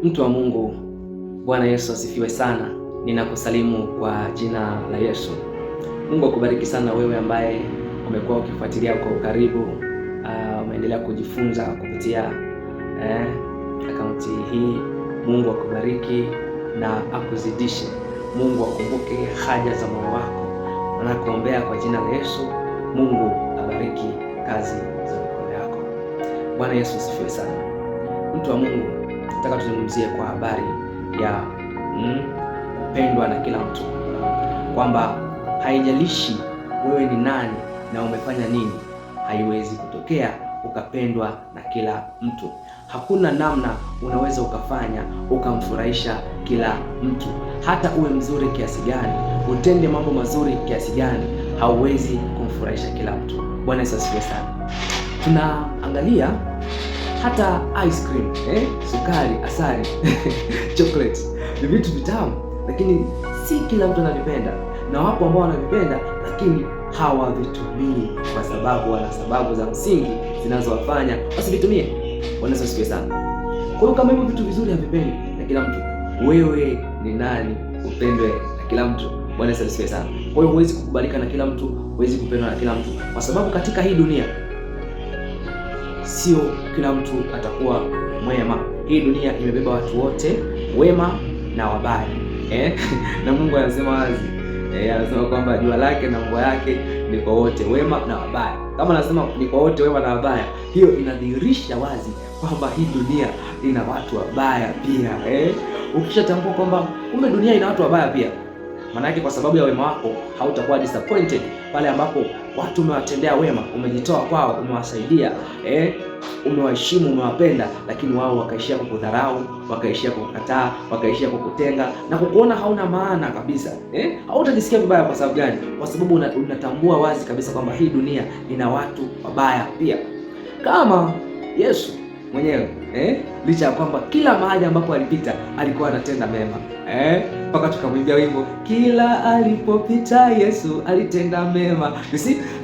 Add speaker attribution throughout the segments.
Speaker 1: Mtu wa Mungu, Bwana Yesu asifiwe sana. Ninakusalimu kwa jina la Yesu. Mungu akubariki sana wewe ambaye umekuwa ukifuatilia kwa ukaribu, umeendelea kujifunza kupitia akaunti hii. Mungu akubariki na akuzidishe. Mungu akumbuke haja za moyo wako. Nakuombea kwa jina la Yesu. Mungu abariki kazi za mikono yako. Bwana Yesu asifiwe sana. Mtu wa Mungu, nataka tuzungumzie kwa habari ya kupendwa na kila mtu, kwamba haijalishi wewe ni nani na umefanya nini, haiwezi kutokea ukapendwa na kila mtu. Hakuna namna unaweza ukafanya ukamfurahisha kila mtu. Hata uwe mzuri kiasi gani, utende mambo mazuri kiasi gani, hauwezi kumfurahisha kila mtu. Bwana Yesu asifiwe sana. Tunaangalia hata ice cream, sukari, asali chocolate ni vitu vitamu, lakini si kila mtu anavipenda, na wapo ambao wanavipenda lakini hawavitumii kwa sababu wana sababu za msingi zinazowafanya wasivitumie. Bwana Yesu asifiwe sana. Kwa hiyo kama hivyo vitu vizuri havipendi na kila mtu, wewe ni nani upendwe na kila mtu? Bwana Yesu asifiwe sana. Kwa hiyo huwezi kukubalika na kila mtu, huwezi kupendwa na kila mtu, kwa sababu katika hii dunia sio kila mtu atakuwa mwema. Hii dunia imebeba watu wote, wema na wabaya, na Mungu anasema wazi, anasema kwamba jua lake na mvua yake ni kwa wote, wema na wabaya. Kama anasema ni kwa wote, wema na wabaya, hiyo inadhihirisha wazi kwamba hii dunia ina watu wabaya pia. Ukishatambua kwamba kumbe dunia ina watu wabaya pia, maana yake kwa sababu ya wema wako hautakuwa disappointed pale ambapo watu umewatendea wema, umejitoa kwao, umewasaidia, umewaheshimu, umewapenda, lakini wao wakaishia kukudharau, wakaishia kukukataa, wakaishia kukutenga na kukuona hauna maana kabisa. Hautajisikia vibaya. Kwa sababu gani? Kwa sababu unatambua wazi kabisa kwamba hii dunia ina watu wabaya pia, kama Yesu mwenyewe, licha ya kwamba kila mahali ambapo alipita alikuwa anatenda mema, mpaka tukamwimbia wimbo, kila alipopita Yesu alitenda mema.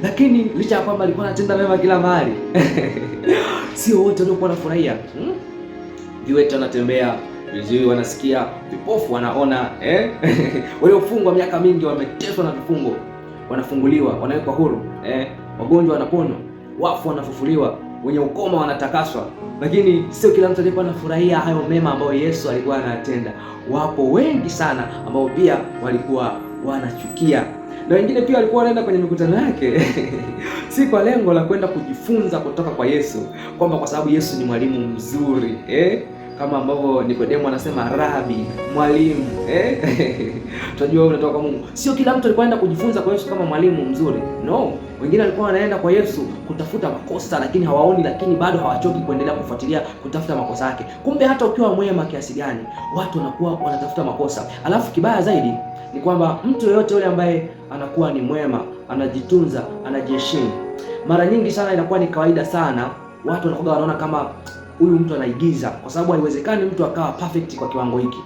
Speaker 1: Lakini licha ya kwamba alikuwa anatenda mema kila mahali sio wote waliokuwa wanafurahia. Viwete wanatembea, viziwi wanasikia, vipofu wanaona, waliofungwa miaka mingi, wameteswa na vifungo, wanafunguliwa, wanawekwa huru, wagonjwa wanaponywa, wafu wanafufuliwa, wenye ukoma wanatakaswa. Lakini sio kila mtu alikuwa anafurahia hayo mema ambayo Yesu alikuwa anatenda. Wapo wengi sana ambao pia walikuwa wanachukia, na wengine pia walikuwa wanaenda kwenye mikutano yake si kwa lengo la kwenda kujifunza kutoka kwa Yesu, kwamba kwa sababu Yesu ni mwalimu mzuri, kama ambavyo Nikodemo anasema rabi, mwalimu, tunajua wewe unatoka kwa Mungu. Sio kila mtu alikuwa anaenda kujifunza kwa Yesu kama mwalimu mzuri. No, wengine walikuwa wanaenda kwa Yesu kutafuta makosa, lakini hawaoni, lakini bado hawachoki kuendelea kufuatilia kutafuta makosa yake. Kumbe hata ukiwa mwema kiasi gani, watu wanakuwa wanatafuta makosa. Alafu kibaya zaidi ni kwamba mtu yeyote yule ambaye anakuwa ni mwema, anajitunza, anajiheshimu, mara nyingi sana inakuwa ni kawaida sana watu wanakuwa wanaona kama huyu mtu anaigiza, kwa sababu haiwezekani mtu akawa perfect kwa kiwango hiki.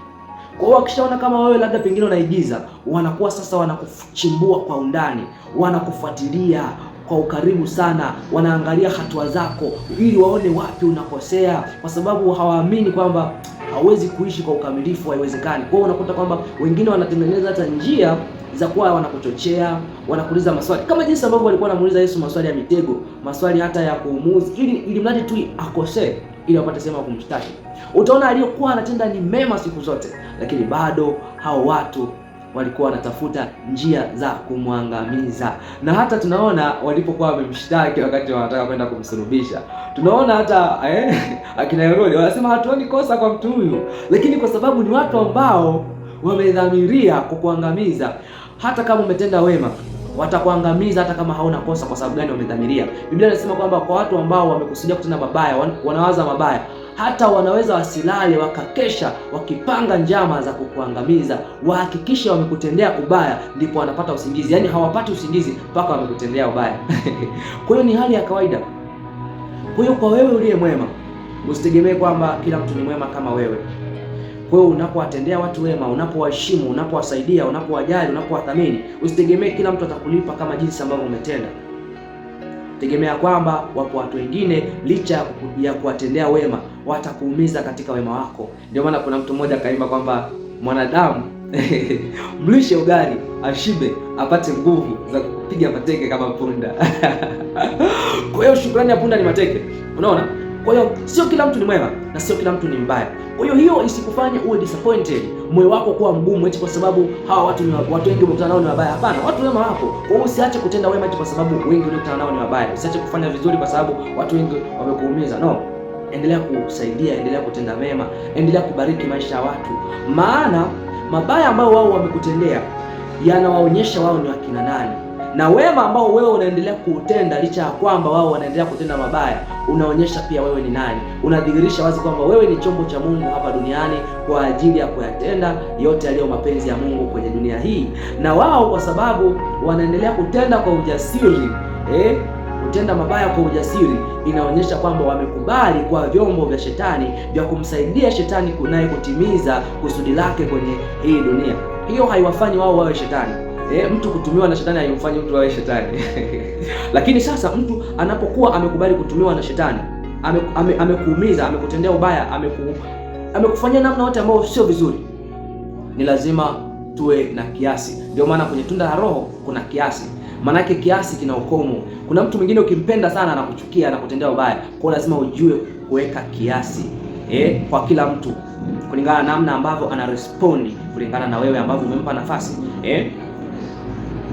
Speaker 1: Kwa hiyo wakishaona kama wewe labda pengine unaigiza, wanakuwa sasa wanakuchimbua kwa undani, wanakufuatilia kwa ukaribu sana, wanaangalia hatua zako ili waone wapi unakosea, kwa sababu hawaamini kwamba hauwezi kuishi kwa ukamilifu, haiwezekani. Kwa hiyo unakuta kwamba wengine wanatengeneza hata njia za kuwa wanakuchochea, wanakuuliza maswali kama jinsi ambavyo walikuwa wanamuuliza Yesu maswali ya mitego, maswali hata ya kuumuzi, ili mradi tu akosee, ili wapate sema kumshtaki. Utaona aliyokuwa anatenda ni mema siku zote, lakini bado hao watu walikuwa wanatafuta njia za kumwangamiza. Na hata tunaona walipokuwa wamemshtaki, wakati wanataka kwenda kumsulubisha, tunaona hata akina Herode wanasema hatuoni kosa kwa mtu huyu, lakini kwa sababu ni watu ambao wamedhamiria kukuangamiza, hata kama umetenda wema watakuangamiza hata kama hauna kosa. Kwa sababu gani? Wamedhamiria. Biblia inasema kwamba kwa watu ambao wamekusudia kutenda mabaya, wanawaza mabaya, hata wanaweza wasilale wakakesha wakipanga njama za kukuangamiza, wahakikisha wamekutendea ubaya, ndipo wanapata usingizi. Yaani hawapati usingizi mpaka wamekutendea ubaya kwa hiyo ni hali ya kawaida. Kwa hiyo kwa wewe uliye mwema, usitegemee kwamba kila mtu ni mwema kama wewe. Kwa hiyo unapowatendea watu wema, unapowaheshimu, unapowasaidia, unapowajali, unapowathamini, usitegemee kila mtu atakulipa kama jinsi ambavyo umetenda. Tegemea kwamba wapo watu wengine licha ya kuwatendea wema, watakuumiza katika wema wako. Ndio maana kuna mtu mmoja kaimba kwamba mwanadamu mlishe ugali ashibe, apate nguvu za kupiga mateke kama punda. Kwa hiyo shukrani ya punda ni mateke, unaona? Kwa hiyo sio kila mtu ni mwema na sio kila mtu ni mbaya. Kwa hiyo isikufanye uwe disappointed, moyo wako kuwa mgumu eti kwa sababu hawa watu wengi umekutana nao ni wabaya. Hapana, watu wema wako. Kwa hiyo usiache kutenda wema eti kwa sababu wengi uliokutana nao ni wabaya. Usiache kufanya vizuri kwa sababu watu wengi wamekuumiza. No. Endelea kusaidia, endelea kutenda mema, endelea kubariki maisha ya watu. Maana mabaya ambao wao wamekutendea yanawaonyesha wao ni wakina nani. Na wema ambao wewe unaendelea kutenda licha ya kwamba wao wanaendelea kutenda mabaya, unaonyesha pia wewe ni nani. Unadhihirisha wazi kwamba wewe ni chombo cha Mungu hapa duniani kwa ajili ya kuyatenda yote yaliyo mapenzi ya Mungu kwenye dunia hii. Na wao kwa sababu wanaendelea kutenda kwa ujasiri, kutenda mabaya kwa ujasiri, inaonyesha kwamba wamekubali kwa vyombo vya shetani vya kumsaidia shetani kunaye kutimiza kusudi lake kwenye hii dunia. Hiyo haiwafanyi wao wawe shetani. Mtu kutumiwa na shetani haimfanyi mtu awe shetani. Lakini sasa mtu anapokuwa amekubali kutumiwa na shetani, amekuumiza, amekutendea ubaya, amekufanyia namna yote ambayo sio vizuri, ni lazima tuwe na kiasi. Ndio maana kwenye tunda la Roho kuna kiasi. Maanake kiasi kina ukomo. Kuna mtu mwingine ukimpenda sana anakuchukia, anakutendea ubaya. Kwa lazima ujue kuweka kiasi kwa kila mtu kulingana na namna ambavyo anarespondi, kulingana na wewe ambavyo umempa nafasi.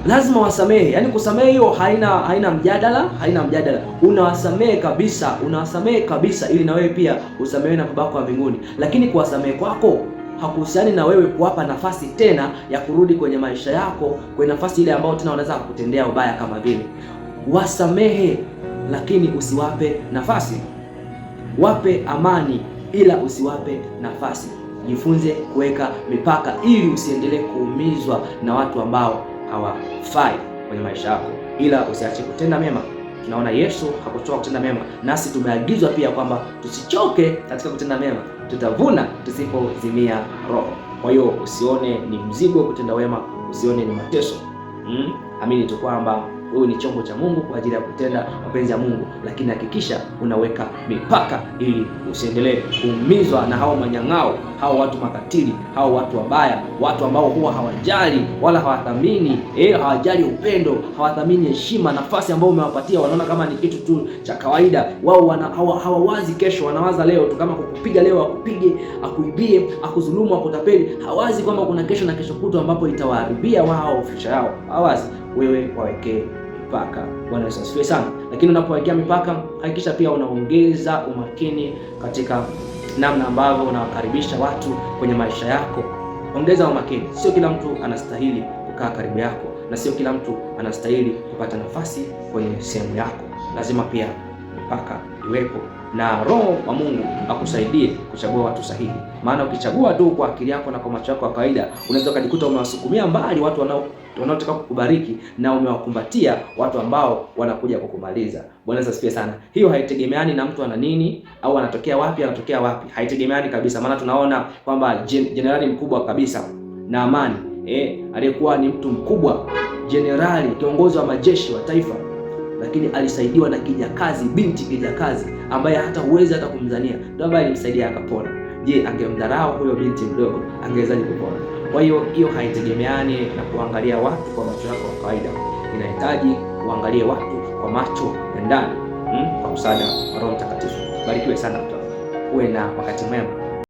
Speaker 1: Lazima wasamehe. Yaani kusamehe hiyo haina mjadala, unawasamehe kabisa ili na wewe pia usamehe na babako wa mbinguni. Lakini kuwasamehe kwako hakuhusiani na wewe kuwapa nafasi tena ya kurudi kwenye maisha yako, kwenye nafasi ile ambayo tena wanaweza kukutendea ubaya kama vile. Wasamehe lakini usiwape nafasi. Wape amani ila usiwape nafasi. Jifunze kuweka mipaka ili usiendelee kuumizwa na watu ambao hawafai kwenye maisha yako, ila usiache kutenda mema. Tunaona Yesu hakuchoka kutenda mema, nasi tumeagizwa pia kwamba tusichoke katika kutenda mema, tutavuna tusipozimia roho. Kwa hiyo usione ni mzigo kutenda wema, usione ni mateso. Amini tu kwamba wewe ni chombo cha Mungu kwa ajili ya kutenda mapenzi ya Mungu, lakini hakikisha unaweka mipaka ili usiendelee kuumizwa na hao manyang'ao, hao watu makatili, hao watu wabaya, watu ambao huwa hawajali wala hawathamini, hawajali upendo, hawathamini heshima, nafasi ambayo umewapatia, wanaona kama ni kitu tu cha kawaida. Wao hawawazi kesho, wanawaza leo tu. Kama kukupiga leo akupige, akuibie, akudhulumu, akutapeli, hawazi kwamba kuna kesho na kesho kutwa ambapo itawaharibia wao future yao. Hawazi. Wewe wawekee mipaka. Bwana Yesu asifiwe sana. Lakini unapowekea mipaka, hakikisha pia unaongeza umakini katika namna ambavyo unawakaribisha watu kwenye maisha yako. Ongeza umakini. Sio kila mtu anastahili kukaa karibu yako, na sio kila mtu anastahili kupata nafasi kwenye sehemu yako. Lazima pia mipaka iwepo, na Roho wa Mungu akusaidie kuchagua watu sahihi. Maana ukichagua tu kwa akili yako na kwa macho yako ya kawaida, unaweza kujikuta umewasukumia mbali watu wanaotaka kukubariki, na umewakumbatia watu ambao wanakuja kukumaliza. Bwana Yesu asifiwe sana. Hiyo haitegemeani na mtu ana nini au anatokea wapi, haitegemeani kabisa. Maana tunaona kwamba jenerali mkubwa kabisa Naamani, aliyekuwa ni mtu mkubwa, jenerali, kiongozi wa majeshi wa taifa, lakini alisaidiwa na kijakazi, binti kijakazi ambaye hata huwezi hata kumzania, ndio ambaye alimsaidia akapona. Je, angemdharau huyo binti mdogo, angewezaje kupona? Kwa hiyo haitegemeani na kuangalia watu kwa macho yako ya kawaida. Inahitaji uangalie watu kwa macho ya ndani, kwa msaada wa Roho Mtakatifu. Barikiwe sana mtu. Uwe na wakati mwema.